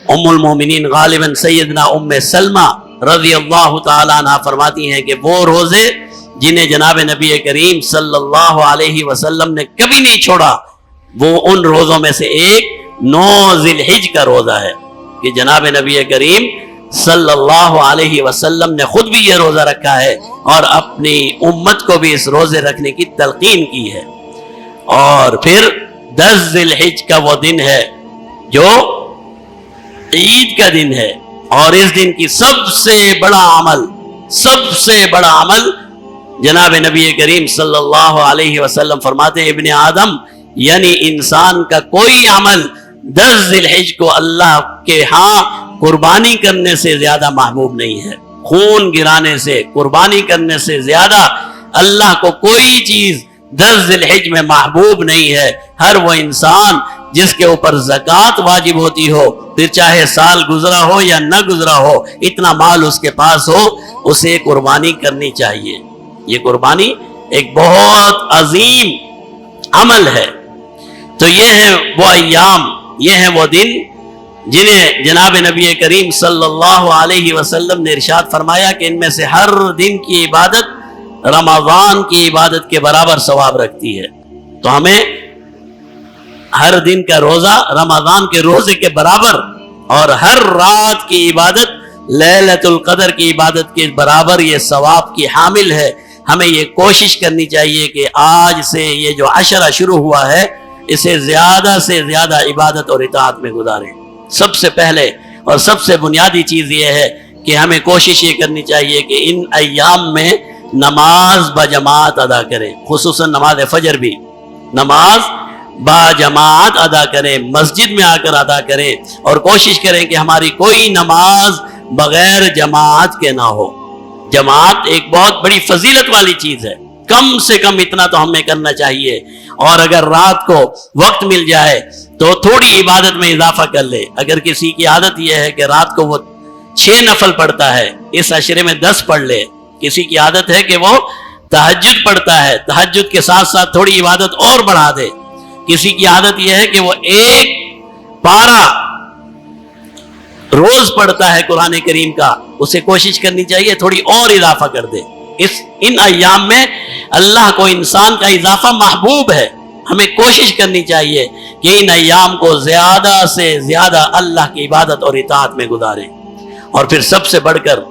उम्मुल मोमिनीन गालिबन सैयदना उम्मे सलमा रज़ी अल्लाह ताला अन्हा फरमाती हैं कि वो रोजे जिन्हें जनाब नबी करीम सल्लल्लाहु अलैहि वसल्लम ने कभी नहीं छोड़ा, वो उन रोजों में से एक 9 ज़िलहिज का रोजा है कि जनाब नबी करीम सल्लल्लाहु अलैहि वसल्लम ने खुद भी ये रोजा रखा है और अपनी उम्मत को भी इस रोजे रखने की तलकीन की है। और फिर 10 ज़िलहिज का वो दिन है जो ईद का दिन है, और इस दिन की सबसे बड़ा अमल जनाब नबी करीम सल्लल्लाहु अलैहि वसल्लम फरमाते हैं, इब्ने आदम यानी इंसान का कोई अमल 10 ज़िलहिज को अल्लाह के यहाँ कुर्बानी करने से ज्यादा महबूब नहीं है। खून गिराने से, कुर्बानी करने से ज्यादा अल्लाह को कोई चीज 10 ज़िलहिज में महबूब नहीं है। हर वो इंसान जिसके ऊपर ज़कात वाजिब होती हो, फिर चाहे साल गुजरा हो या न गुजरा हो, इतना माल उसके पास हो, उसे कुर्बानी करनी चाहिए। ये कुर्बानी एक बहुत अजीम अमल है। तो ये है वो अय्याम, ये है वो दिन जिन्हें जनाब नबी करीम सल्लल्लाहु अलैहि वसल्लम ने इरशाद फरमाया कि इनमें से हर दिन की इबादत रमज़ान की इबादत के बराबर सवाब रखती है। तो हमें हर दिन का रोजा रमज़ान के रोजे के बराबर और हर रात की इबादत लैलतुल क़द्र की इबादत के बराबर ये सवाब की हामिल है। हमें ये कोशिश करनी चाहिए कि आज से ये जो अशरा शुरू हुआ है इसे ज्यादा से ज्यादा इबादत और इताअत में गुजारें। सबसे पहले और सबसे बुनियादी चीज ये है कि हमें कोशिश ये करनी चाहिए कि इन अय्याम में नमाज बजमात अदा करें, खुसूसन नमाज फजर भी नमाज बाजमात अदा करें, मस्जिद में आकर अदा करें और कोशिश करें कि हमारी कोई नमाज बगैर जमात के ना हो। जमात एक बहुत बड़ी फजीलत वाली चीज है, कम से कम इतना तो हमें करना चाहिए। और अगर रात को वक्त मिल जाए तो थोड़ी इबादत में इजाफा कर ले। अगर किसी की आदत यह है कि रात को वो 6 नफल पढ़ता है, इस अशरे में 10 पढ़ ले। किसी की आदत है कि वो तहज्जुद पढ़ता है, तहज्जुद के साथ साथ थोड़ी इबादत और बढ़ा दे। किसी की आदत यह है कि वो 1 पारा रोज पढ़ता है कुरान करीम का, उसे कोशिश करनी चाहिए थोड़ी और इजाफा कर दे। इन अय्याम में अल्लाह को इंसान का इजाफा महबूब है। हमें कोशिश करनी चाहिए कि इन अय्याम को ज्यादा से ज्यादा अल्लाह की इबादत और इताअत में गुजारें। और फिर सबसे बढ़कर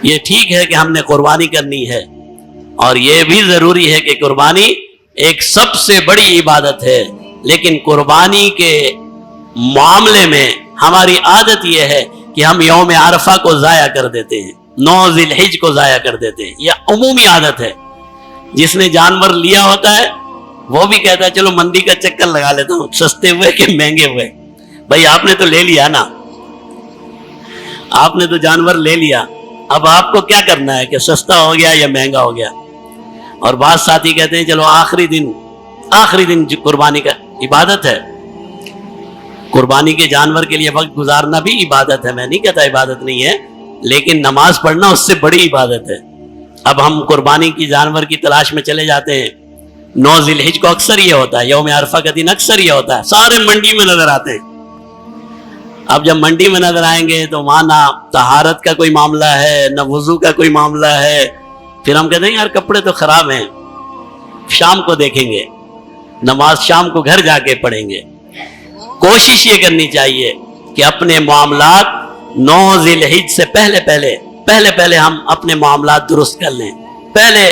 ये ठीक है कि हमने कुर्बानी करनी है, और ये भी जरूरी है कि कुर्बानी एक सबसे बड़ी इबादत है, लेकिन कुर्बानी के मामले में हमारी आदत यह है कि हम यौम अरफा को जाया कर देते हैं, 9 ज़िलहिज को जाया कर देते हैं। यह उमूमी आदत है। जिसने जानवर लिया होता है वो भी कहता है चलो मंडी का चक्कर लगा लेता हूं, सस्ते हुए कि महंगे हुए। भाई आपने तो ले लिया ना, आपने तो जानवर ले लिया, अब आपको क्या करना है कि सस्ता हो गया या महंगा हो गया। और बाद साथी कहते हैं चलो आखिरी दिन कुर्बानी का इबादत है। कुर्बानी के जानवर के लिए वक्त गुजारना भी इबादत है, मैं नहीं कहता इबादत नहीं है, लेकिन नमाज पढ़ना उससे बड़ी इबादत है। अब हम कुर्बानी की जानवर की तलाश में चले जाते हैं। 9 ज़िलहिज को अक्सर ये होता है, यौम अरफा का दिन अक्सर ये होता है, सारे मंडी में नजर आते हैं। अब जब मंडी में नजर आएंगे तो वहां ना तहारत का कोई मामला है, ना वुजू का कोई मामला है। फिर हम कहते हैं यार कपड़े तो खराब हैं, शाम को देखेंगे, नमाज शाम को घर जाके पढ़ेंगे। कोशिश ये करनी चाहिए कि अपने मामलात 9 ज़िलहिज से पहले हम अपने मामलात दुरुस्त कर लें, पहले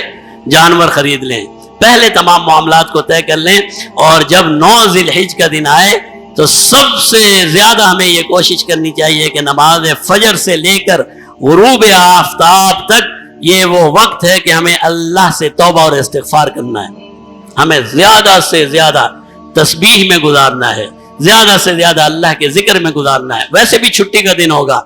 जानवर खरीद लें, पहले तमाम मामलात को तय कर लें। और जब 9 ज़िलहिज का दिन आए तो सबसे ज्यादा हमें ये कोशिश करनी चाहिए कि नमाज फजर से लेकर गुरूब आफ्ताब तक ये वो वक्त है कि हमें अल्लाह से तौबा और इस्तिग़फ़ार करना है। हमें ज्यादा से ज्यादा तस्बीह में गुजारना है, ज्यादा से ज्यादा अल्लाह के जिक्र में गुजारना है। वैसे भी छुट्टी का दिन होगा,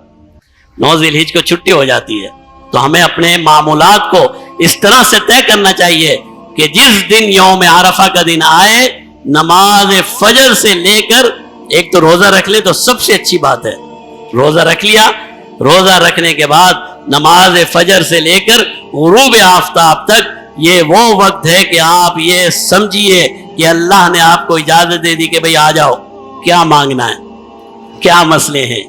9 ज़िलहिज को छुट्टी हो जाती है, तो हमें अपने मामूलात को इस तरह से तय करना चाहिए कि जिस दिन यौम अरफा का दिन आए, नमाज फजर से लेकर एक तो रोजा रख ले तो सबसे अच्छी बात है, रोजा रख लिया, रोजा रखने के बाद नमाज फजर से लेकर गुरूब आफ्ताब तक ये वो वक्त है कि आप ये समझिए कि अल्लाह ने आपको इजाजत दे दी कि भाई आ जाओ, क्या मांगना है। کیا مسئلے ہیں؟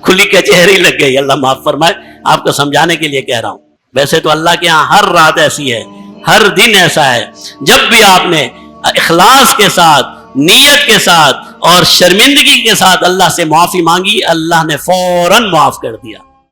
کھلی کچہری لگ گئی. اللہ معاف فرمائے، آپ کو سمجھانے کے لیے کہہ رہا ہوں. ویسے تو اللہ کے ہاں ہر رات ایسی ہے، ہر دن ایسا ہے. جب بھی آپ نے اخلاص کے ساتھ، نیت کے ساتھ اور شرمندگی کے ساتھ اللہ سے معافی مانگی، اللہ نے فوراً معاف کر دیا.